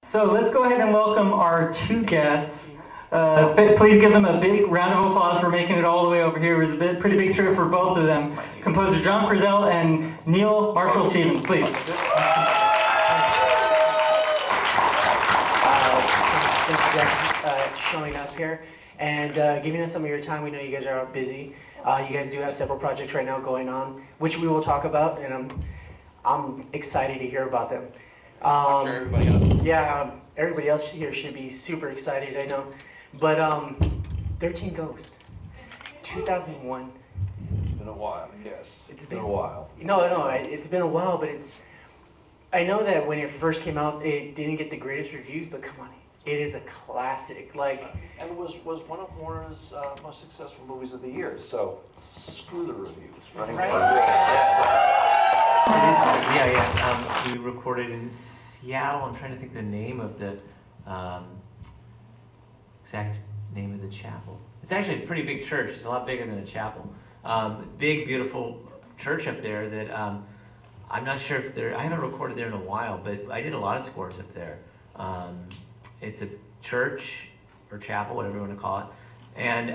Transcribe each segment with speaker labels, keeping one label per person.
Speaker 1: So let's go ahead and welcome our two guests. Please give them a big round of applause for making it all the way over here. It was a pretty big trip for both of them. Composer John Frizzell and Neal Marshall Stevens, please.
Speaker 2: Thanks for showing up here and giving us some of your time. We know you guys are busy. You guys do have several projects right now going on, which we will talk about, and I'm excited to hear about them.
Speaker 3: I'm sure everybody else.
Speaker 2: Yeah, everybody else here should be super excited, I know. But 13 Ghosts, 2001.
Speaker 4: It's been a while, yes.
Speaker 2: It's been
Speaker 4: a while.
Speaker 2: No, it's been a while, but I know that when it first came out, it didn't get the greatest reviews, but come on, it is a classic. Like,
Speaker 4: and it was one of Warner's most successful movies of the year, so screw the reviews, right?
Speaker 2: Right.
Speaker 5: Yeah. We recorded in Seattle. I'm trying to think the name of the exact name of the chapel. It's actually a pretty big church. It's a lot bigger than a chapel. Big, beautiful church up there that I'm not sure if I haven't recorded there in a while, but I did a lot of scores up there. It's a church or chapel, whatever you want to call it, and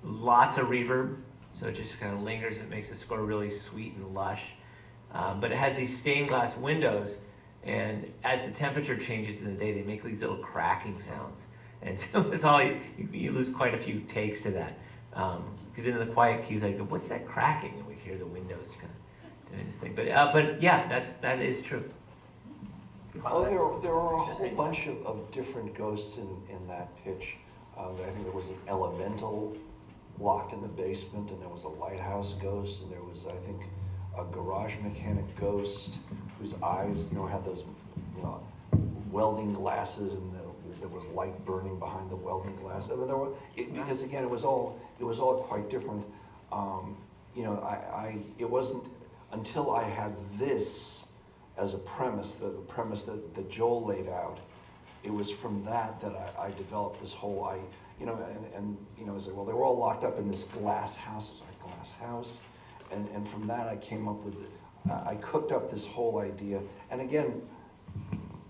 Speaker 5: lots of reverb. So it just kind of lingers. It makes the score really sweet and lush. But it has these stained glass windows, and as the temperature changes in the day, they make these little cracking sounds. And so it's all you lose quite a few takes to that. Because in the quiet cues, I go, "What's that cracking?" And we hear the windows kind of doing this thing. But yeah, that is true.
Speaker 4: Well, there are a whole bunch of different ghosts in that pitch. I think there was an elemental locked in the basement, and there was a lighthouse ghost, and there was, I think, a garage mechanic ghost whose eyes, had those, welding glasses, and there was light burning behind the welding glass. I mean, because again, it was all quite different. It wasn't until I had this as a premise, the premise that Joel laid out. It was from that I developed this whole I said, well, they were all locked up in this glass house. It was like a glass house. And from that I came up with, I cooked up this whole idea. And again,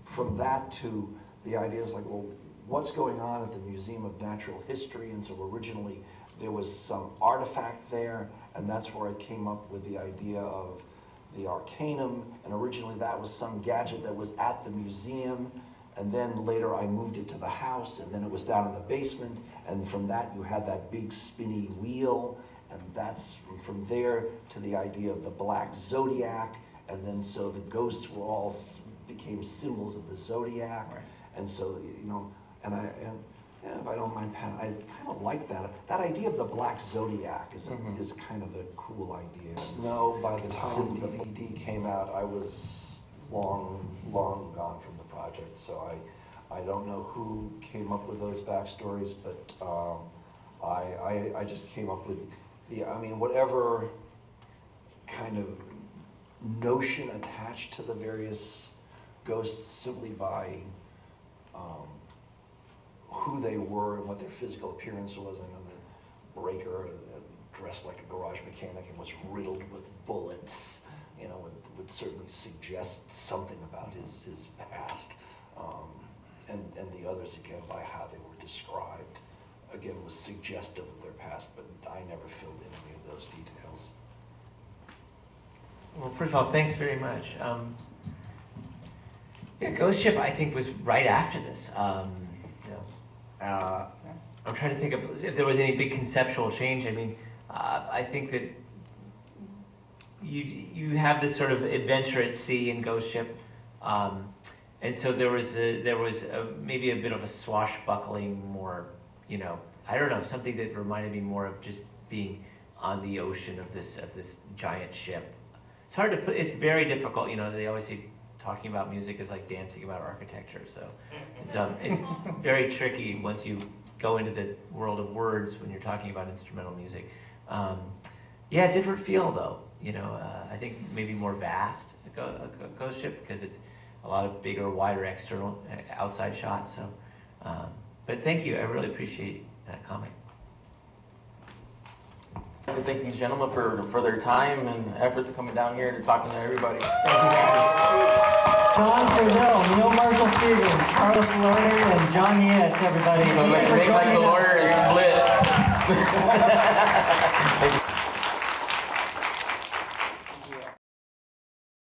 Speaker 4: from that to the ideas like, well, what's going on at the Museum of Natural History? And so originally there was some artifact there, and that's where I came up with the idea of the Arcanum. And originally that was some gadget that was at the museum. And then later I moved it to the house, and then it was down in the basement. And from that you had that big spinny wheel. And that's from there to the idea of the black zodiac. And then so the ghosts were all became symbols of the zodiac. Right. And so, and if I don't mind, Pat, I kind of like that. That idea of the black zodiac is kind of a cool idea. No, by the time the DVD came out, I was long gone from the project. So I don't know who came up with those backstories, but I just came up with whatever kind of notion attached to the various ghosts simply by who they were and what their physical appearance was. I know the Breaker dressed like a garage mechanic and was riddled with bullets, would certainly suggest something about his past. And the others, again, by how they were described, again, was suggestive of their past, but I never filled in any of those details.
Speaker 5: Well, first of all, thanks very much. Ghost Ship, I think, was right after this. I'm trying to think if there was any big conceptual change. I mean, I think that you have this sort of adventure at sea in Ghost Ship, and so there was maybe a bit of a swashbuckling, more, I don't know, something that reminded me more of just being on the ocean of this giant ship. It's hard to put. It's very difficult. They always say talking about music is like dancing about architecture. So it's very tricky once you go into the world of words when you're talking about instrumental music. Yeah, different feel though. I think maybe more vast a Ghost Ship because it's a lot of bigger, wider external, outside shots. So, but thank you. I really appreciate that comment.
Speaker 3: I'd like to thank these gentlemen for their time and efforts coming down here and talking to everybody.
Speaker 5: Thank you.
Speaker 1: John Frizzell, Neal Marshall Stevens, Carlos Lorder, and John Yes, everybody.
Speaker 3: So let's make like the lawyers.